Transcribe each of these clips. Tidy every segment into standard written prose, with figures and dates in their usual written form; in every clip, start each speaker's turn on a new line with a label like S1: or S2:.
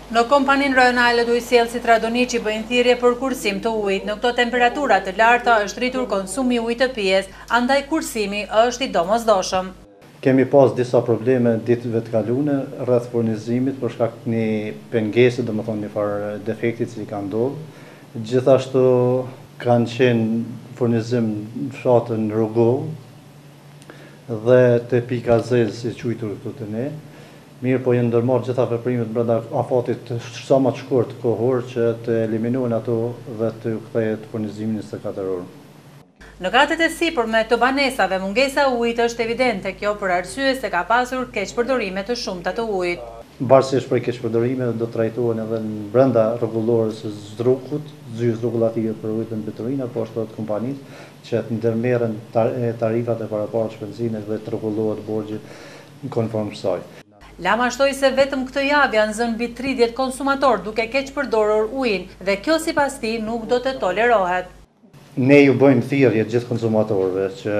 S1: Në kompaninë rajonale të ujësiellësit Radoniçi bëjnë thirrje për kursim të ujit. Në këto temperatura të larta është rritur konsumi i ujit të pijes, andaj kursimi është i domosdoshëm.
S2: Kemi pas disa probleme ditëve të kaluara rreth furnizimit për shkak të një pengese, domethënë një farë defekti që ka ndodhur. Gjithashtu kanë qenë furnizim në fshatën Rrugov dhe te pika zez si quajtur këtu te ne. Mirë po jenë ndërmarrë gjitha veprimet brenda afatit sa më të shkurt kohor që të eliminohen ato dhe të kthehet furnizimi në 24 orë.
S1: Në kratet e sipërme të banesave, mungesa e ujit është evidente, kjo për arsye se ka pasur keqpërdorime të shumta të ujit.
S2: Varësisht për keqpërdorime do trajtohen edhe në brenda rregullores së zdrukut, zyrës rregullative për ujin e Petrina, po ashtu edhe kompanisë që të ndërmerren tarifat e paraparë shpenzimit dhe të rregullohet borxhi në konform kësaj.
S1: Lama shtoi se vetëm këtë javë janë zënë mbi 30 konsumator duke keqpërdorur ujin dhe kjo sipas tij nuk do të tolerohet.
S2: Ne ju bëjmë thirrje gjithë konsumatorëve që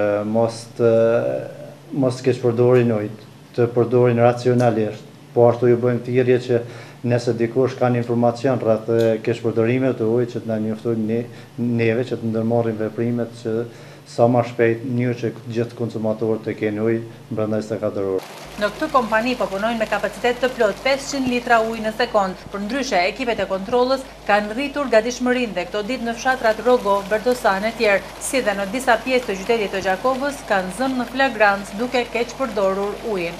S2: mos keqpërdorin ujin, të përdorin racionalisht. Po ashtu ju bëjmë thirrje që nëse dikush ka informacion rreth keqpërdorimit të ujit që të na njoftojnë neve që të ndërmarrim veprimet që sa më shpejt një që gjithë konsumatorët të kenë ujë brenda 24 orë.
S1: Në këtë kompani po punojnë me kapacitet të plot 500 litra ujë në sekond. Përndryshe, ekipet e kontrollës kanë rritur gatishmërinë dhe këto ditë në fshatrat Rrogov, Berdosan e tjerë, si dhe në disa pjesë të qytetit të Gjakovës kanë zënë në flagrancë duke keqpërdorur ujin.